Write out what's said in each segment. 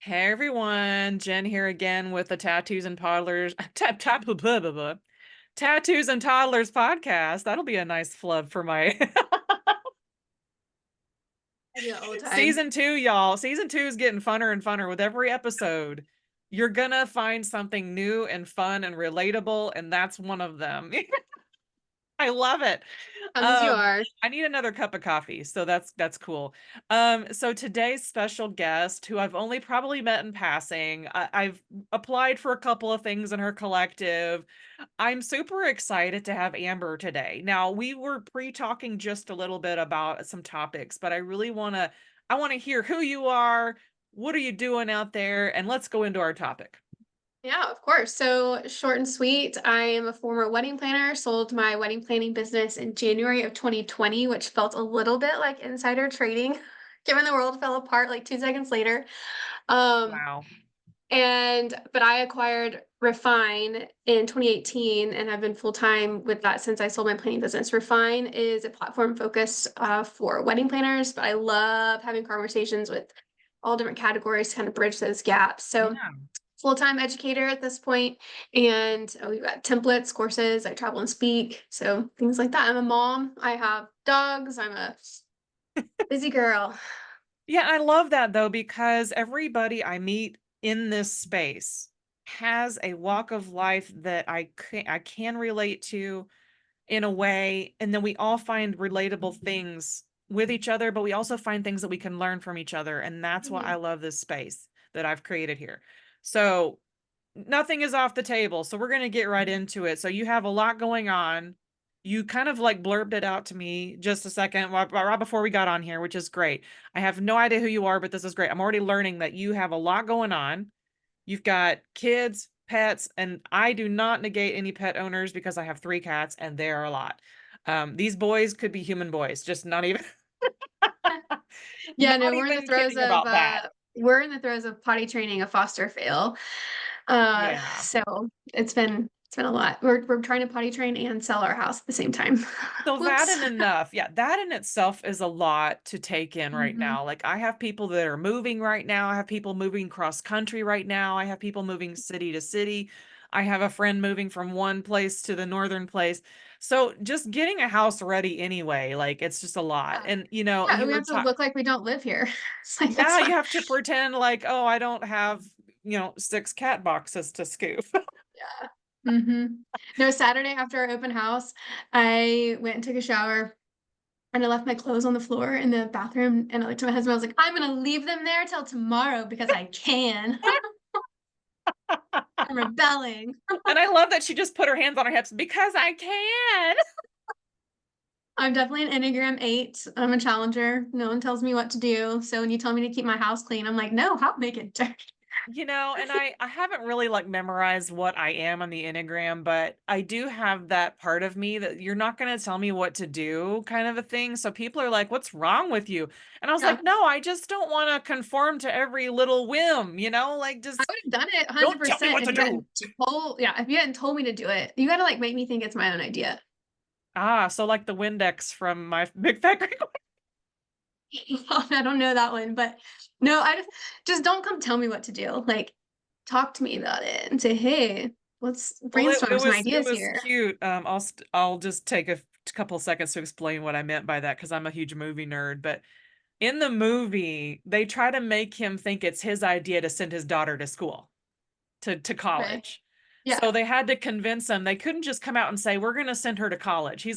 Hey everyone, Jen here again with the Tattoos and Toddlers blah, blah, blah, blah. Tattoos and Toddlers podcast. That'll be a nice flub for my I do that all the time. season 2, y'all. Season 2 is getting funner and funner with every episode. You're gonna find something new and fun and relatable, and that's one of them. I love it. Come as you are. I need another cup of coffee, so that's cool. So today's special guest, who I've only probably met in passing, I've applied for a couple of things in her collective. I'm super excited to have Amber today. Now, we were pre-talking just a little bit about some topics, but I want to hear who you are, what are you doing out there, and let's go into our topic. Yeah, of course. So, short and sweet, I am a former wedding planner, sold my wedding planning business in January of 2020, which felt a little bit like insider trading, given the world fell apart like 2 seconds later. Um, Wow. but I acquired Refine in 2018 and have been full time with that since I sold my planning business. Refine is a platform focused for wedding planners, but I love having conversations with all different categories to kind of bridge those gaps. So, Yeah. full-time educator at this point, and we've got templates, courses. I travel and speak, so things like that. I'm a mom. I have dogs. I'm a busy girl. Yeah, I love that though, because everybody I meet in this space has a walk of life that I can relate to in a way, and then we all find relatable things with each other, but we also find things that we can learn from each other, and that's why I Mhm. love this space that I've created here. So, nothing is off the table. So we're going to get right into it. So you have a lot going on. You kind of like blurbed it out to me just a second right before we got on here, which is great. I have no idea who you are, but this is great. I'm already learning that you have a lot going on. You've got kids, pets, and I do not negate any pet owners because I have 3 cats and they are a lot. These boys could be human boys, just not even Yeah, no, not even kidding of about that. we're in the throes of potty training a foster fail. Yeah. So it's been a lot. We're trying to potty train and sell our house at the same time. So that Whoops. in enough, yeah, that in itself is a lot to take in right Hmm. now. Like I have people that are moving right now. I have people moving cross country right now. I have people moving city to city. I have a friend moving from one place to the northern place. So just getting a house ready anyway, like it's just a lot. Yeah. And Yeah, you we were have to talking, look like we don't live here. It's like that's yeah, you fine. have to pretend like, oh, I don't have, 6 cat boxes to scoop. Yeah. No, Saturday after our open house, I went and took a shower and I left my clothes on the floor in the bathroom. And I looked at my husband, I was like, I'm gonna leave them there till tomorrow because I can. I'm rebelling. And I love that she just put her hands on her hips because I can. I'm definitely an Enneagram 8. I'm a challenger. No one tells me what to do. So when you tell me to keep my house clean, I'm like, no, I'll make it dirty. And I haven't really like memorized what I am on the Enneagram, but I do have that part of me that you're not going to tell me what to do kind of a thing. So people are like, "What's wrong with you?" And I was Yeah. like, "No, I just don't want to conform to every little whim, like I just would have done it don't tell me 100% what if to you hadn't do." if you hadn't told me to do it. You gotta like make me think it's my own idea. Ah, so like the Windex from my Big Fat Greek. I don't know that one, but no, I just don't come tell me what to do. Like, talk to me about it and say, hey, let's Well, it brainstorm some it ideas was here. cute. I'll just take a couple seconds to explain what I meant by that because I'm a huge movie nerd, but in the movie, they try to make him think it's his idea to send his daughter to school, to Okay. college. Yeah. So they had to convince him. They couldn't just come out and say, "We're going to send her to college."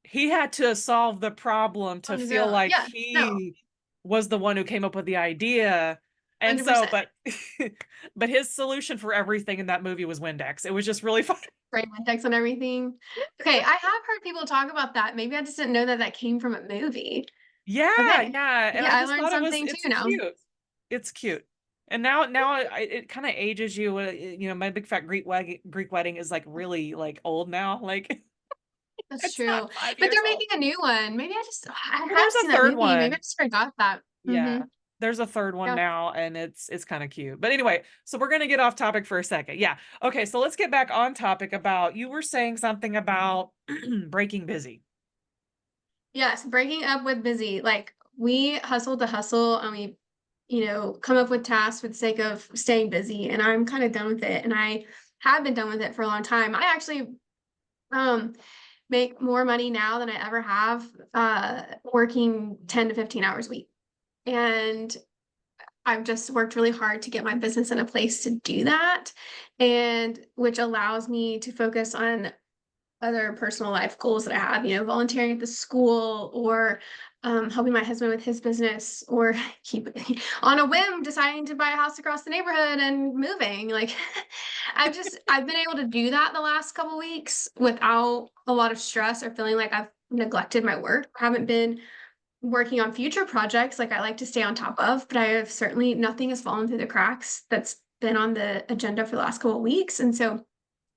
He had to solve the problem to On his feel own. like Yeah. No, he was the one who came up with the idea. And so, 100%. but but his solution for everything in that movie was Windex. It was just really fun. Brain index and everything. Okay. I have heard people talk about that. Maybe I just didn't know that that came from a movie. Yeah, Okay. yeah, and Yeah. I I just learned thought something it's too now. cute. It's cute. And now it kind of ages you. My big fat Greek wedding is like really like old now. Like That's it's not true. five But years they're old. making a new one. Maybe I Well, have there's a seen that third movie. Maybe I one. just forgot that. Yeah, there's a third one Yeah. now, and it's kind of cute. But anyway, so we're gonna get off topic for a second. Yeah. Okay, so let's get back on topic about you were saying something about breaking busy. Yes. Breaking up with busy. Like we hustle to hustle and we come up with tasks for the sake of staying busy, and I'm kind of done with it. And I have been done with it for a long time. I actually um make more money now than I ever have working 10 to 15 hours a week. And I've just worked really hard to get my business in a place to do that, and which allows me to focus on other personal life goals that I have, volunteering at the school, or helping my husband with his business, or keep on a whim deciding to buy a house across the neighborhood and moving. Like I've been able to do that the last couple weeks without a lot of stress or feeling like I've neglected my work. I haven't been working on future projects like I like to stay on top of, but I have certainly nothing has fallen through the cracks that's been on the agenda for the last couple of weeks. And so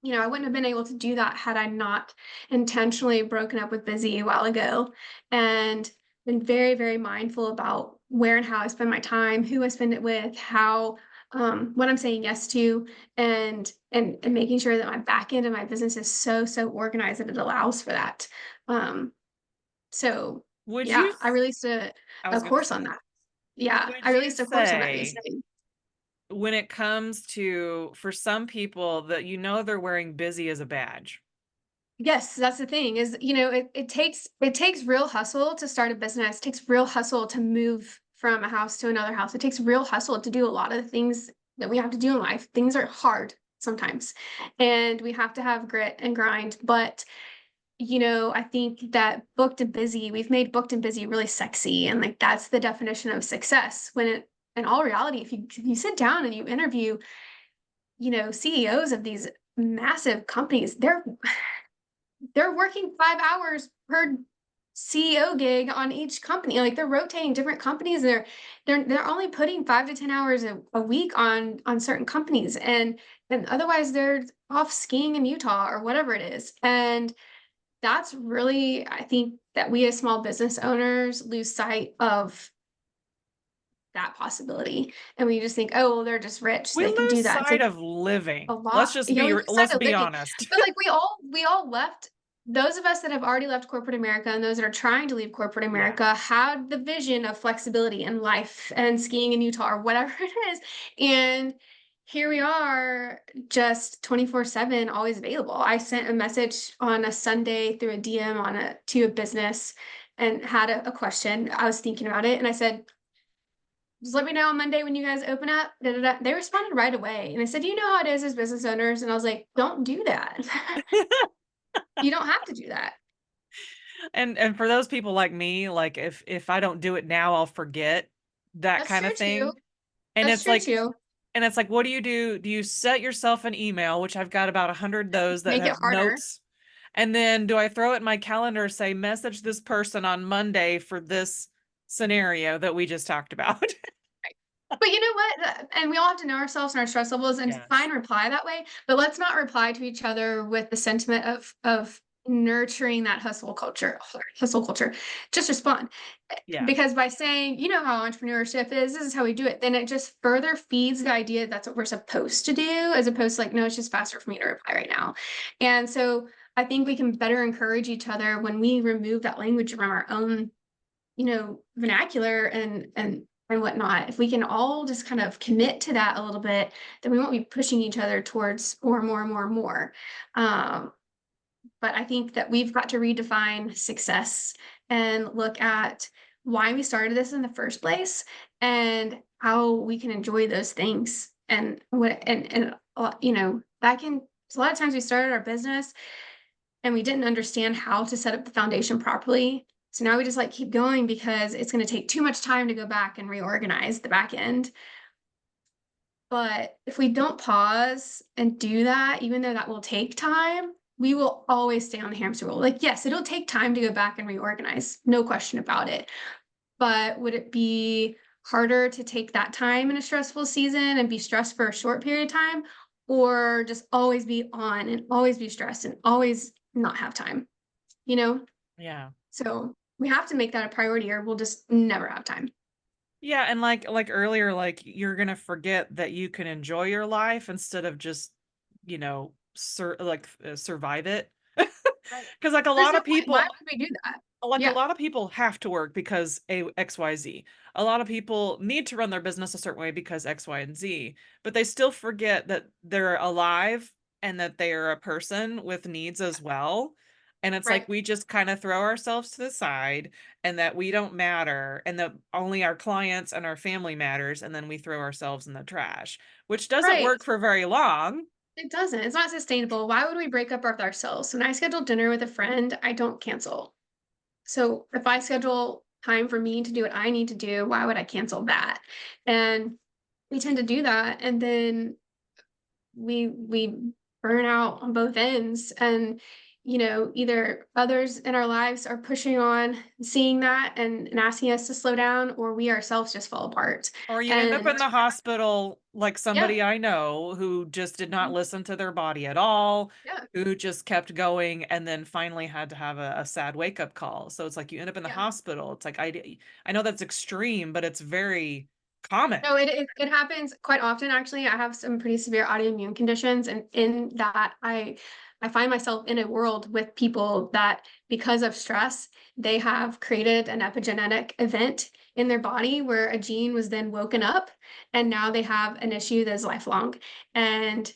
I wouldn't have been able to do that had I not intentionally broken up with Busy a while ago, and been very, very mindful about where and how I spend my time, who I spend it with, how what I'm saying yes to, and making sure that my back end of my business is so organized that it allows for that. Um, so Would you, yeah, I released a I a was gonna course on say, that. Yeah, would I you released a course on that say recently. when it comes to, for some people that they're wearing busy as a badge? Yes, that's the thing is, it takes real hustle to start a business. It takes real hustle to move from a house to another house. It takes real hustle to do a lot of the things that we have to do in life. Things are hard sometimes, and we have to have grit and grind. But, I think that booked and busy, we've made booked and busy really sexy, and like that's the definition of success. When in all reality, if you sit down and you interview, CEOs of these massive companies, they're working 5 hours per CEO gig on each company. Like, they're rotating different companies. They're only putting 5 to 10 hours a week on certain companies, and otherwise they're off skiing in Utah or whatever it is. And that's really, I think, that we as small business owners lose sight of that possibility. And we just think, "Oh, well, they're just rich, so We they can lose do that." It's sight like of living. a lot. We lose sight Let's of be living. honest. But, like, we all left. Those of us that have already left corporate America and those that are trying to leave corporate Yeah. America had the vision of flexibility in life and skiing in Utah or whatever it is, and here we are, just 24/7, always available. I sent a message on a Sunday through a DM to a business and had a question. I was thinking about it, and I said, just let me know on Monday when you guys open up. Da, da, da. They responded right away. And I said, you know how it is as business owners? And I was like, don't do that. You don't have to do that. And for those people like me, like if I don't do it now, I'll forget, that That's kind true of too. thing. And That's it's true like too. what do you do? Do you set yourself an email, which I've got about 100 those that Make it have harder. notes, and then do I throw it in my calendar, say message this person on Monday for this scenario that we just talked about? But you know what? And we all have to know ourselves and our stress levels, and fine Yes. reply that way. But let's not reply to each other with the sentiment of nurturing that hustle culture. Just respond. Yeah. Because by saying, you know how entrepreneurship is, this is how we do it, then it just further feeds the idea that's what we're supposed to do, as opposed to like, no, it's just faster for me to reply right now. And so I think we can better encourage each other when we remove that language from our own, vernacular and whatnot. If we can all just kind of commit to that a little bit, then we won't be pushing each other towards more and more and more and more. Um, but I think that we've got to redefine success and look at why we started this in the first place and how we can enjoy those things. And what and that can, a lot of times we started our business and we didn't understand how to set up the foundation properly. So now we just like keep going because it's going to take too much time to go back and reorganize the back end. But if we don't pause and do that, even though that will take time, we will always stay on the hamster wheel. Like, yes, it'll take time to go back and reorganize, no question about it. But would it be harder to take that time in a stressful season and be stressed for a short period of time, or just always be on and always be stressed and always not have time, you know? Yeah. So we have to make that a priority or we'll just never have time. Yeah, and like earlier, like you're gonna forget that you can enjoy your life instead of just, survive it. Right. Because like a There's lot no of point. Why people, would we do that? Like a Yeah, lot of people have to work because XYZ. A lot of people need to run their business a certain way because X, Y, and Z, but they still forget that they're alive and that they are a person with needs as well. And it's like right, we just kind of throw ourselves to the side and that we don't matter and that only our clients and our family matters. And then we throw ourselves in the trash, which doesn't right. work for very long. It doesn't. It's not sustainable. Why would we break up with ourselves? When I schedule dinner with a friend, I don't cancel. So if I schedule time for me to do what I need to do, why would I cancel that? And we tend to do that, and then we burn out on both ends. And either others in our lives are pushing on, seeing that, and asking us to slow down, or we ourselves just fall apart. Or you end up And in the hospital like yeah, somebody I know who just did not listen to their body at all, yeah, who just kept going and then finally had to have a sad wake up call. So it's like you end up in the yeah. hospital. It's like I know that's extreme, but it's very common. No, it happens quite often, actually. I have some pretty severe autoimmune conditions, and in that, I find myself in a world with people that, because of stress, they have created an epigenetic event in their body where a gene was then woken up, and now they have an issue that is lifelong and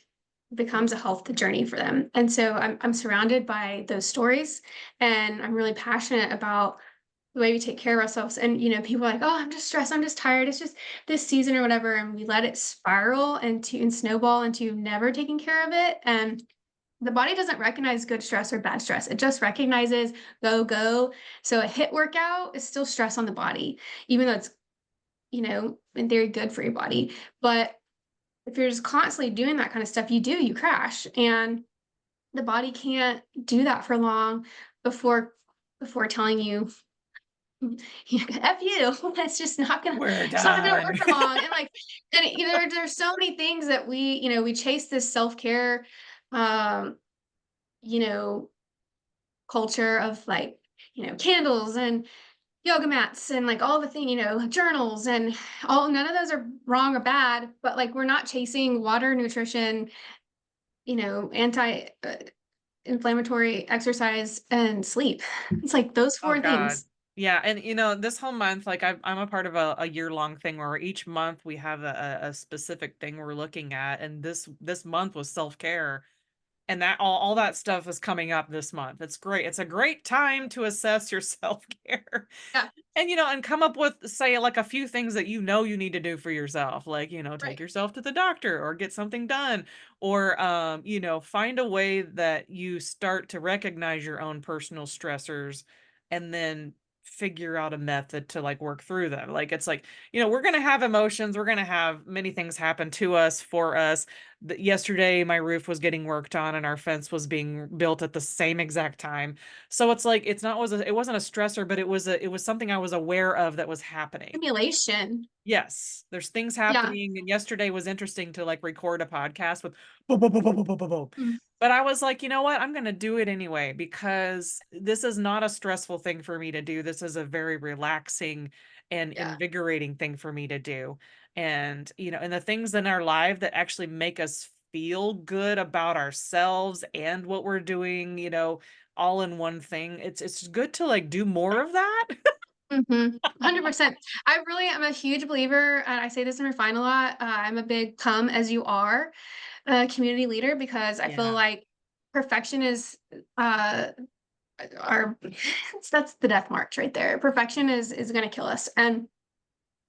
becomes a health journey for them. And so I'm surrounded by those stories, and I'm really passionate about the way we take care of ourselves. And people are like, oh, I'm just stressed, I'm just tired, it's just this season or whatever. And we let it spiral and snowball into never taking care of it. And the body doesn't recognize good stress or bad stress. It just recognizes go, go. So a hit workout is still stress on the body, even though it's, in theory good for your body. But if you're just constantly doing that kind of stuff, you crash. And the body can't do that for long before telling you, F you. That's just not gonna We're it's not gonna work done. for long. And there's so many things that we chase this self-care um, you know, culture of, like, candles and yoga mats and like all the thing, journals and all. None of those are wrong or bad, but like we're not chasing water, nutrition, anti inflammatory exercise and sleep. It's like those Oh four God. things. Yeah, and this whole month, like I'm a part of a year-long thing where each month we have a specific thing we're looking at, and this month was self-care. And that all that stuff is coming up this month. It's great. It's a great time to assess your self-care. Yeah, And and come up with, say, like a few things that you need to do for yourself. Like, take right. yourself to the doctor or get something done or find a way that you start to recognize your own personal stressors and then figure out a method to like work through them. Like it's like, we're going to have emotions, we're going to have many things happen to us for us. Yesterday my roof was getting worked on and our fence was being built at the same exact time. So it's like it's not was a, it wasn't a stressor, but it was something I was aware of that was happening. Simulation. Yes, there's things Yeah. happening, and yesterday was interesting to, like, record a podcast with boom, boom, boom, boom, boom, boom, boom, boom. Mm, But I was like, "You know what? I'm gonna do it anyway because this is not a stressful thing for me to do. This is a very relaxing and yeah. invigorating thing for me to do." And the things in our life that actually make us feel good about ourselves and what we're doing, all in one thing. It's good to, like, do more of that. 100%. I really am a huge believer, and I say this in Refine a lot. I'm a big come as you are community leader, because I feel Yeah. like perfection is uh our that's the death march right there. Perfection is going to kill us. And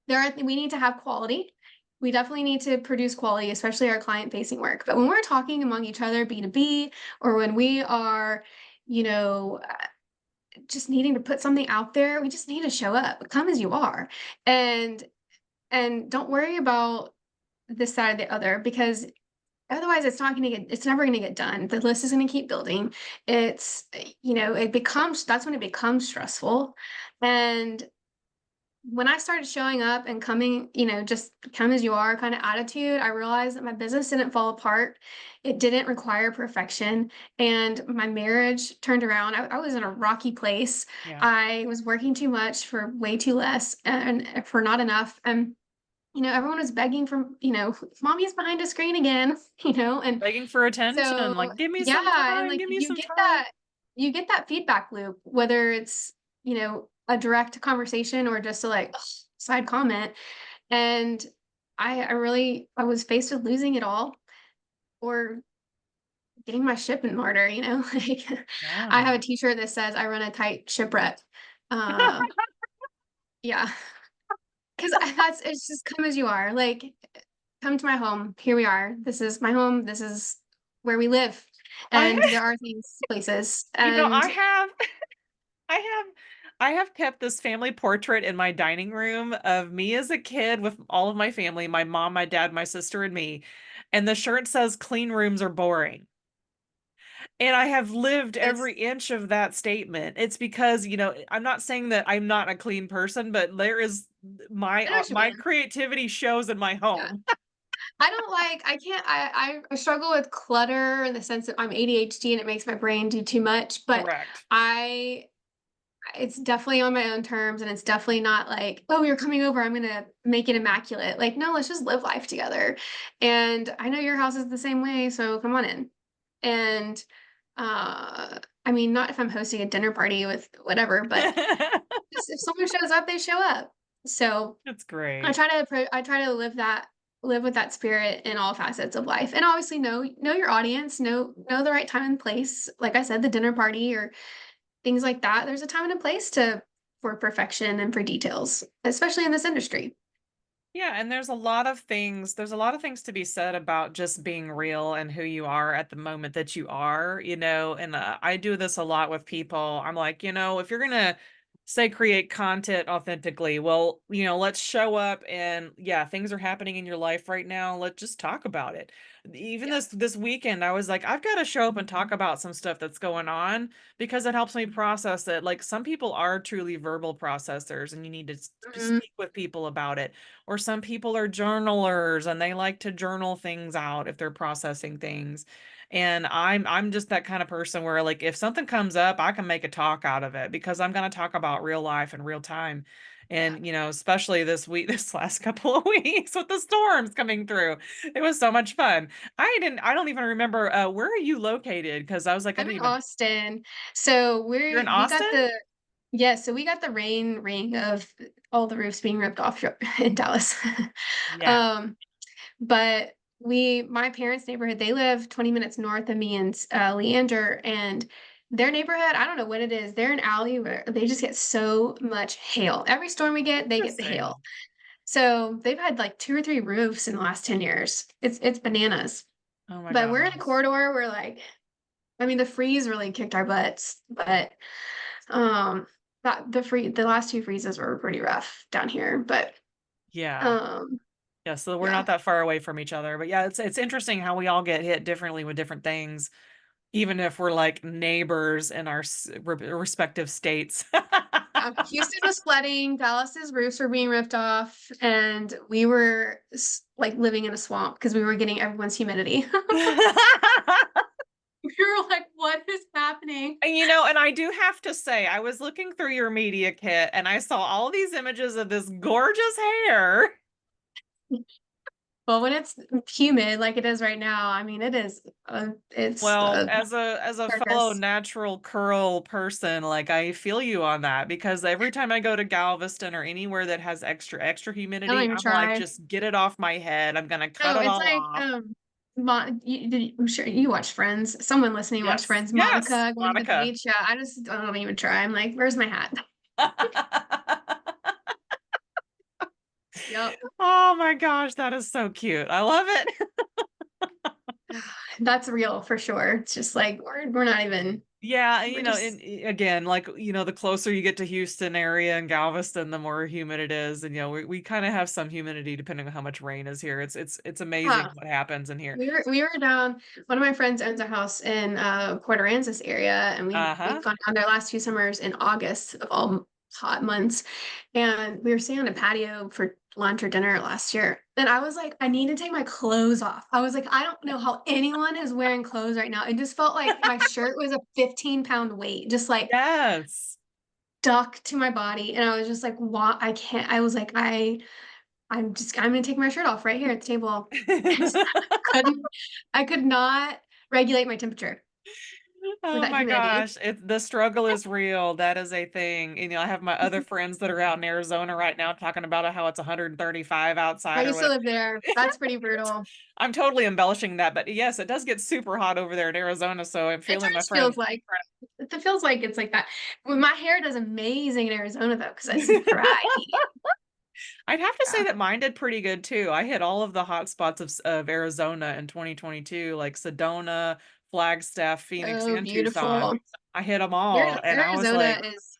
we need to have quality. We definitely need to produce quality, especially our client facing work. But when we're talking among each other B2B, or when we are, you know, just needing to put something out there, we just need to show up. Come as you are. And don't worry about this side or the other, because otherwise it's never gonna get done. The list is gonna keep building. It's it becomes that's when it becomes stressful. And when I started showing up and coming, just come as you are kind of attitude, I realized that my business didn't fall apart. It didn't require perfection. And my marriage turned around. I was in a rocky place. Yeah. I was working too much for way too less and for not enough. And, everyone was begging for, mommy's behind a screen again, and Begging for attention, so, like, "Give me some yeah. And time, like give me some time." you get that feedback loop, whether it's a direct conversation or just a like side comment. And I was faced with losing it all or getting my ship in order, like I Yeah. have a t-shirt that says I run a tight shipwreck. Uh, yeah, because it's just come as you are. Like, come to my home. Here we are. This is my home. This is where we live. And I there are things, places, I and have I have I have kept this family portrait in my dining room of me as a kid with all of my family, my mom, my dad, my sister, and me. And the shirt says clean rooms are boring. And I have lived it's every inch of that statement. It's because, I'm not saying that I'm not a clean person, but there is I know what you my mean. creativity shows in my Yeah. home. I don't like, I can't, I struggle with clutter in the sense that I'm ADHD and it makes my brain do too much, but Correct. I, it's definitely on my own terms and it's definitely not like, oh, you're coming over, I'm gonna make it immaculate. Like, no, let's just live life together. And I know your house is the same way, so come on in. And I mean, not if I'm hosting a dinner party with whatever, but just if someone shows up, they show up. So That's great. I try to live with that spirit in all facets of life. And obviously know your audience, know the right time and place. Like I said, the dinner party or things like that. There's a time and a place to for perfection and for details, especially in this industry. Yeah, and there's a lot of things to be said about just being real and who you are at the moment that you are, and I do this a lot with people. I'm like, if you're going to say create content authentically, well, let's show up and yeah, things are happening in your life right now. Let's just talk about it. Even Yeah. this weekend, I was like, I've got to show up and talk about some stuff that's going on because it helps me process it. Like some people are truly verbal processors and you need to Mhm. speak with people about it, or some people are journalers and they like to journal things out if they're processing things. And I'm just that kind of person where like if something comes up, I can make a talk out of it because I'm going to talk about real life and real time. Yeah. And especially this week, this last couple of weeks with the storms coming through, it was so much fun. I don't even remember where are you located? Because I was like, I I'm didn't in even. Austin. So You're in we got Austin? the yeah, so we got the rain ring of all the roofs being ripped off in Dallas. Yeah. Um, but my parents' neighborhood, they live 20 minutes north of me and Leander, and their neighborhood, I don't know what it is. They're an alley where they just get so much hail. Every storm we get, they get the hail. Interesting. So they've had like two or three roofs in the last 10 years. It's bananas. Oh my But we're in a gosh. corridor where like, I mean, the freeze really kicked our butts, but um the last two freezes were pretty rough down here. But Yeah. um Yeah, so we're yeah. not that far away from each other. But yeah, it's interesting how we all get hit differently with different things, even if we're like neighbors in our respective states. Houston was flooding, Dallas's roofs were being ripped off, and we were like living in a swamp because we were getting everyone's humidity. We were like, what is happening? And I do have to say, I was looking through your media kit and I saw all these images of this gorgeous hair. Well, when it's humid like it is right now, I mean, it's Well, a as a fellow circus. natural curl person, like I feel you on that because every time I go to Galveston or anywhere that has extra Don't humidity, even I'm like, try. just get it off my head. I'm gonna cut No, it it's all like off. I'm sure you watch Friends. Someone listening watched Yes. Friends. Yes, Monica going to the Monica. beach. Yeah, I don't even try. I'm like, where's my hat? Yep. Oh my gosh, that is so cute. I love it. That's real for sure. It's just like we're not even Yeah, and we're just and again, like, the closer you get to Houston area and Galveston, the more humid it is. And we kind of have some humidity depending on how much rain is here. It's amazing huh. what happens in here. We were down. One of my friends owns a house in Port Aransas area, and we've Uh-huh. gone down there last 2 summers in August of all hot months. And we were sitting on a patio for lunch or dinner last year. And I was like, I need to take my clothes off. I was like, I don't know how anyone is wearing clothes right now. It just felt like my shirt was a 15-pound weight, just like Yes. stuck to my body. And I was just like, what? I can't. I was like, I'm gonna take my shirt off right here at the table. I couldn't, I could not regulate my temperature. with Oh that my humidity. gosh, the struggle is real. That is a thing. I have my other friends that are out in Arizona right now talking about how it's 135 I outside or used to whatever. live there. That's pretty brutal. I'm totally embellishing that, but yes, it does get super hot over there in Arizona. So I'm It feeling my just feels friend. like it feels like it's like that. Well, my hair does amazing in Arizona though, because it's dry heat. I'd have to say Yeah. that mine did pretty good too. I hit all of the hot spots of Arizona in 2022, like Sedona, Flagstaff, Phoenix, Oh, and Tucson. beautiful. I hit them all, and I was Arizona like, is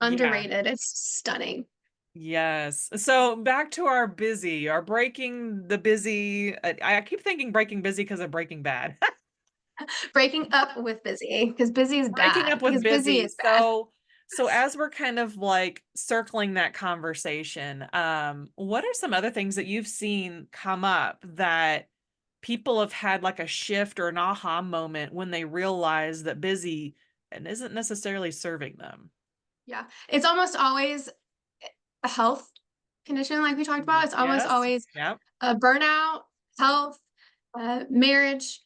yeah. underrated. It's stunning. Yes. So back to our breaking the busy. I keep thinking breaking busy because of Breaking Bad. Breaking up with busy, because busy is Breaking up bad. with Because busy busy. is bad. So as we're kind of like circling that conversation, what are some other things that you've seen come up that people have had like a shift or an aha moment when they realize that busy and isn't necessarily serving them? Yeah. It's almost always a health condition, like we talked about. It's almost Yes. always Yep. a burnout, health, marriage,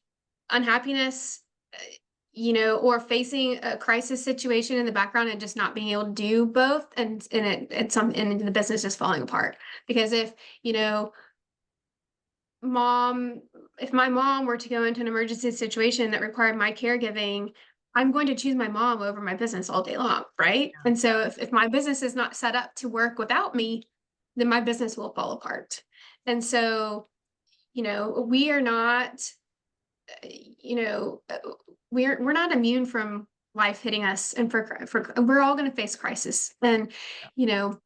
unhappiness, or facing a crisis situation in the background and just not being able to do both, and the business just falling apart. Because you know, mom, if my mom were to go into an emergency situation that required my caregiving, I'm going to choose my mom over my business all day long, right? And so if my business is not set up to work without me, then my business will fall apart. And so, we are not, you know, uh, we're not immune from life hitting us, and for we're all going to face crisis. And you know,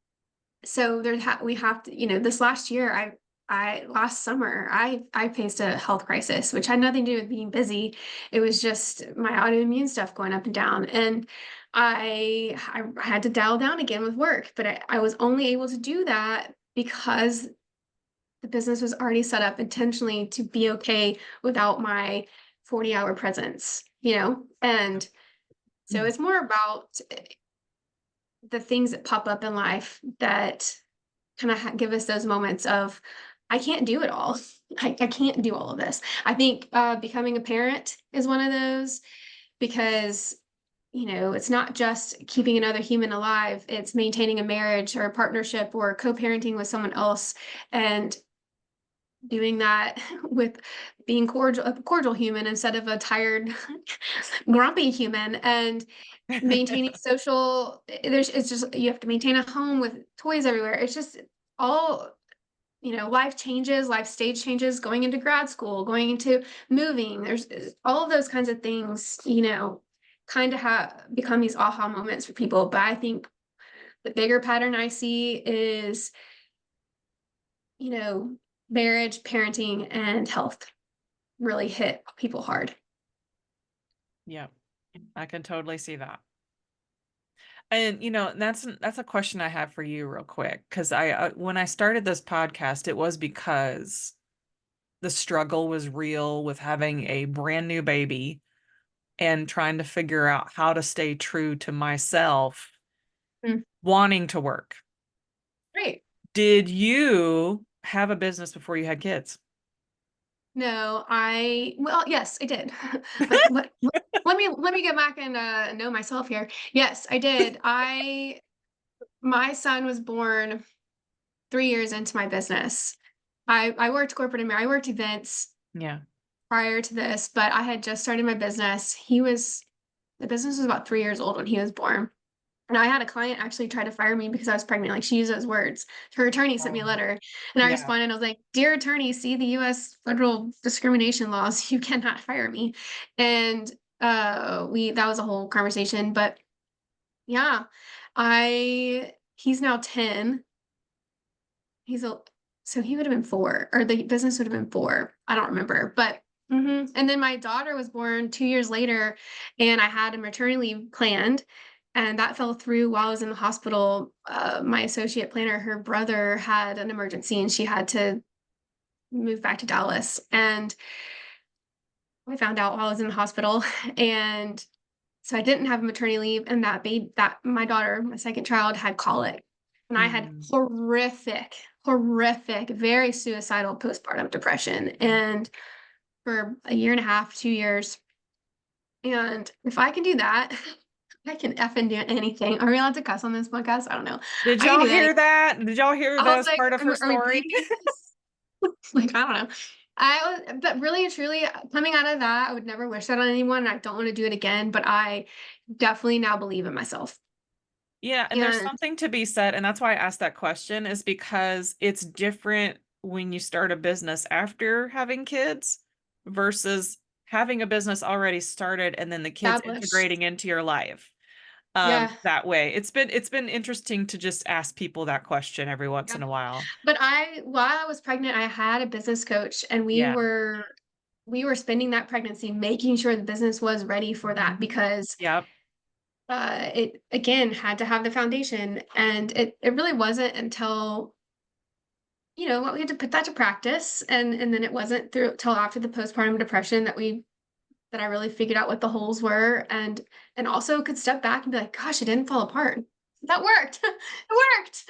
so we have to, this last year, I last summer I faced a health crisis, which had nothing to do with being busy. It was just my autoimmune stuff going up and down, and I had to dial down again with work. But I was only able to do that because the business was already set up intentionally to be okay without my 40-hour presence, and so it's more about the things that pop up in life that kind of give us those moments of, I can't do it all. I can't do all of this. I think becoming a parent is one of those, because it's not just keeping another human alive, it's maintaining a marriage or a partnership or co-parenting with someone else, and doing that with being a cordial human instead of a tired grumpy human, and maintaining social it's just, you have to maintain a home with toys everywhere. It's just all, life changes, life stage changes, going into grad school, going into moving. There's all of those kinds of things, kind of have become these aha moments for people. But I think the bigger pattern I see is, you know, marriage, parenting, and health really hit people hard. Yep. I can totally see that. And that's a question I have for you real quick, because I when I started this podcast, it was because the struggle was real with having a brand new baby and trying to figure out how to stay true to myself Mm, wanting to work. great. Did you have a business before you had kids? No, well, yes, I did. Let me go back and know myself here. Yes, I did. My son was born 3 years into my business. I worked corporate America. I worked events Yeah. prior to this, but I had just started my business. The business was about 3 years old when he was born. And I had a client actually try to fire me because I was pregnant. Like, she used those words. Her attorney sent me a Oh, letter, and I yeah. responded. I was like, "Dear attorney, see the U.S. federal discrimination laws. You cannot fire me." And that was a whole conversation. But yeah, I he's now 10. He's a So he would have been 4, or the business would have been 4. I don't remember, but and then my daughter was born 2 years later, and I had a maternity leave planned, and that fell through while I was in the hospital. My associate planner, her brother had an emergency, and she had to move back to Dallas, and I found out while I was in the hospital, and so I didn't have maternity leave, and that my daughter, my second child, had colic. And I had Mm. horrific, very suicidal postpartum depression. And for a year and a half, 2 years, And if I can do that, I can effing do anything. Are we allowed to cuss on this podcast? I don't know. Did I can y'all do anything. hear that? Did y'all hear I was this like, part of her are we story? beeping this? Like, I don't know. But really and truly, coming out of that, I would never wish that on anyone. And I don't want to do it again, but I definitely now believe in myself. Yeah, and there's And something to be said, and that's why I asked that question, is because it's different when you start a business after having kids versus having a business already started and then the kids established. integrating into your life. Yeah. That way. It's been interesting to just ask people that question every once Yeah. in a while. But while I was pregnant, I had a business coach and Yeah. we were spending that pregnancy making sure the business was ready for that because Yep. it again had to have the foundation. And it really wasn't until, we had to put that to practice. And then it wasn't through till after the postpartum depression that I really figured out what the holes were and also could step back and be like, gosh, it didn't fall apart. That worked. It worked.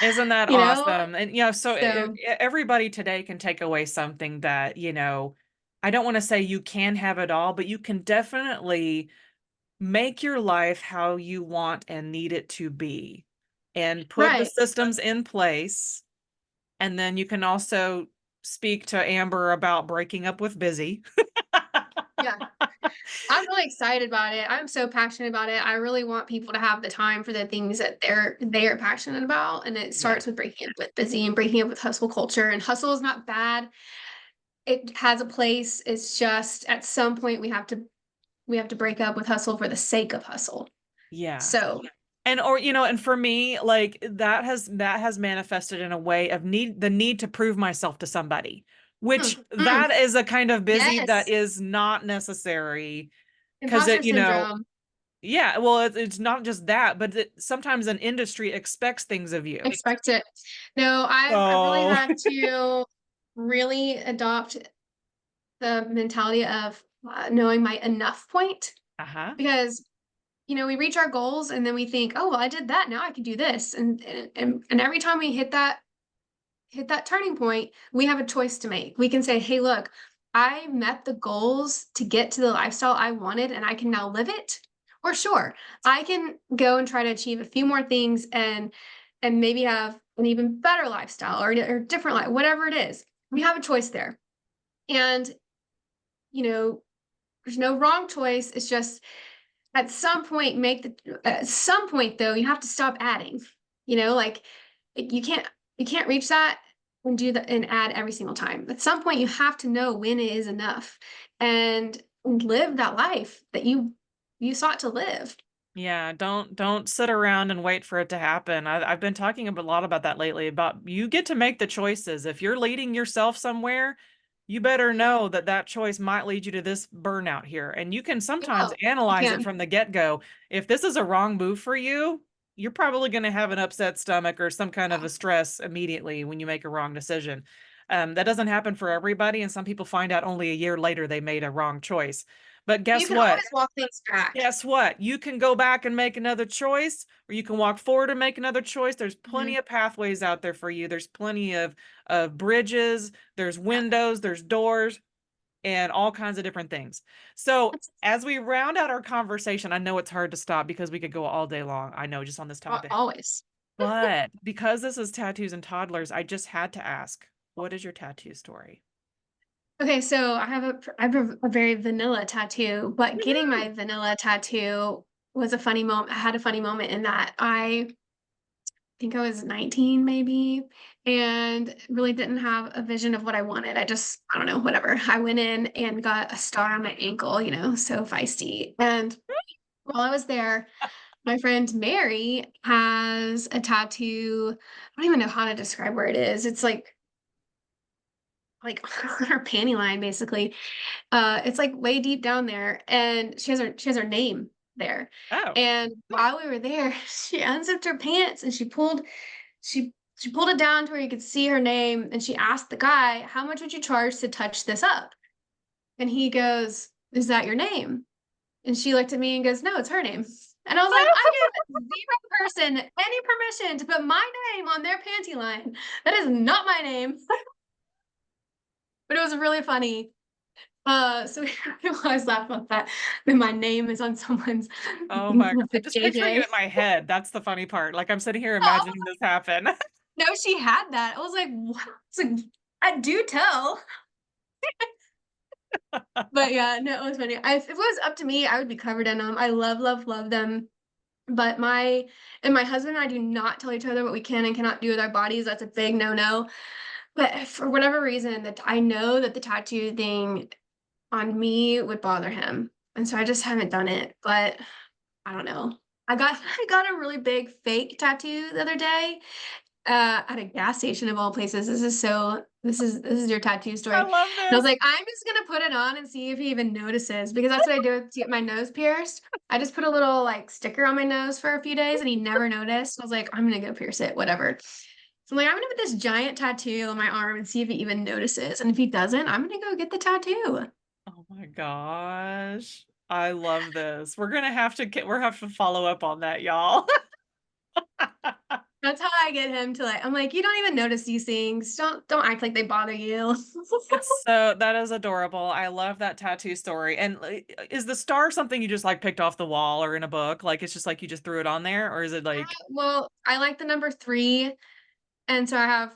Isn't that You know? awesome? And so So everybody today can take away something that, I don't want to say you can have it all, but you can definitely make your life how you want and need it to be and put the right. systems in place. And then you can also speak to Amber about breaking up with Busy. Yeah. I'm really excited about it. I'm so passionate about it. I really want people to have the time for the things that they are passionate about. And it Yeah. starts with breaking up with busy and breaking up with hustle culture. And hustle is not bad. It has a place. It's just at some point we have to break up with hustle for the sake of hustle. Yeah. So And for me, like that has manifested in a way of the need to prove myself to somebody, which mm, that is a kind of busy that yes. is not necessary because Imposter syndrome. yeah, well, it's not just that, but sometimes an industry expects things of you. Expect it. No, I've really So, had to really adopt the mentality of knowing my enough point uh-huh. because we reach our goals and then we think, oh well, I did that, now I can do this. And every time we hit that turning point, we have a choice to make. We can say, hey, look, I met the goals to get to the lifestyle I wanted and I can now live it. Or sure, I can go and try to achieve a few more things and maybe have an even better lifestyle or different life, whatever it is. We have a choice there. And you know, there's no wrong choice. It's just at some point though, you have to stop adding. Like you can't reach that and do that and add every single time. At some point you have to know when it is enough and live that life that you sought to live. Yeah, don't sit around and wait for it to happen. I've been talking a lot about that lately, about you get to make the choices. If you're leading yourself somewhere, you better know that that choice might lead you to this burnout here. And you can You sometimes will. You analyze it can. from the get-go. If this is a wrong move for you, you're probably going to have an upset stomach or some kind of a stress immediately when you make a wrong decision. That doesn't happen for everybody, and some people find out only a year later they made a wrong choice. But You guess can what? always walk things back. Guess what? You can go back and make another choice, or you can walk forward and make another choice. There's Mhm. plenty of pathways out there for you. There's plenty of bridges, there's Yeah. windows, there's doors, and all kinds of different things. So as we round out our conversation, I know it's hard to stop because we could go all day long. I know, just on this topic. Always. But because this is tattoos and toddlers, I just had to ask, what is your tattoo story? Okay, so I have a very vanilla tattoo, but getting my vanilla tattoo was a funny moment. I had a funny moment in that I think I was 19 maybe and really didn't have a vision of what I wanted. I don't know, whatever. I went in and got a star on my ankle, so feisty. And while I was there, my friend Mary has a tattoo. I don't even know how to describe where it is. It's like on her panty line basically. It's like way deep down there, and she has her name there. Oh, And while we were there, she unzipped her pants and she pulled it down to where you could see her name, and she asked the guy, "How much would you charge to touch this up?" And he goes, "Is that your name?" And she looked at me and goes, "No, it's her name." And I was like, I give zero person any permission to put my name on their panty line. That is not my name. But it was really funny. So I always laugh about that. That my name is on someone's Oh my god. I'm the just picturing it JJ. in my head. That's the funny part. Like, I'm sitting here Oh, imagining this happen. no, she had that. I was like, what? It's like, I do tell. But yeah, no, it was funny. If it was up to me, I would be covered in them. I love, love, love them. But my husband and I do not tell each other what we can and cannot do with our bodies. That's a big no-no. But for whatever reason, that I know that the tattoo thing on me would bother him. And so I just haven't done it. But I don't know. I got a really big fake tattoo the other day at a gas station of all places. This is your tattoo story. I And love I was this. like, I'm just gonna put it on and see if he even notices because that's what I do to get my nose pierced. I just put a little like sticker on my nose for a few days and he never noticed. I was like, I'm gonna go pierce it, whatever. So I'm like, I'm gonna put this giant tattoo on my arm and see if he even notices. And if he doesn't, I'm gonna go get the tattoo. Oh my gosh. I love this. We're have to follow up on that, y'all. That's how I get him to like, I'm like, you don't even notice these things. Don't act like they bother you. That is adorable. I love that tattoo story. And is the star something you just like picked off the wall or in a book? Like it's just like you just threw it on there, or is it like, Well, I like the number 3. And so I have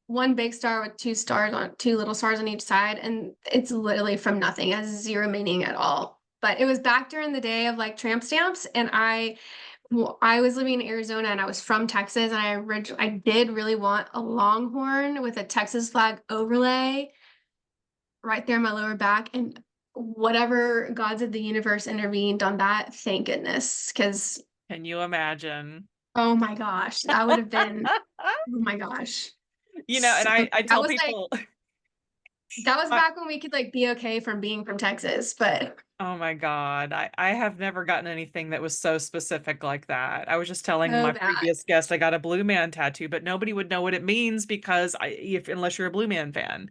one big star with two little stars on each side, and it's literally from nothing. It has zero meaning at all. But it was back during the day of like tramp stamps, and I was living in Arizona and I was from Texas, and I did really want a longhorn with a Texas flag overlay right there in my lower back, and whatever gods of the universe intervened on that, thank goodness, because can you imagine? oh my gosh, that would have been oh my gosh. And So I that tell was like people, that was I, back when we could like be okay from being from Texas, but oh my God, I have never gotten anything that was so specific like that. I was just telling so my bad. previous guest I got a Blue Man tattoo, but nobody would know what it means because if unless you're a Blue Man fan.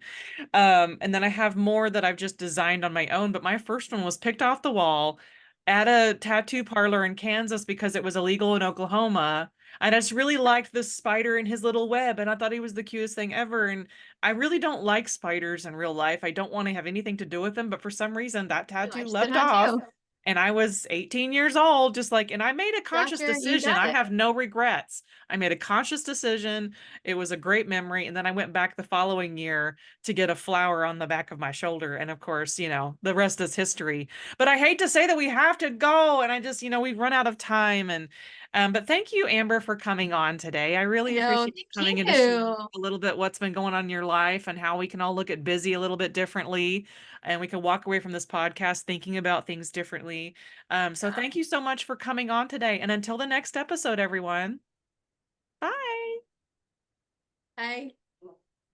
And then I have more that I've just designed on my own, but my first one was picked off the wall at a tattoo parlor in Kansas because it was illegal in Oklahoma. And I just really liked this spider in his little web, and I thought he was the cutest thing ever. And I really don't like spiders in real life. I don't want to have anything to do with them, but for some reason that You tattoo liked the left off. tattoo. And I was 18 years old, just like, and I made a conscious After you decision. got I it. have no regrets. I made a conscious decision. It was a great memory. And then I went back the following year to get a flower on the back of my shoulder. And of course, the rest is history. But I hate to say that we have to go. And I just, we've run out of time. But thank you, Amber, for coming on today. I really No, appreciate thank you coming in to share you. a little bit what's been going on in your life and how we can all look at busy a little bit differently. And we can walk away from this podcast thinking about things differently. So Yeah. thank you so much for coming on today. And until the next episode, everyone, bye. Bye.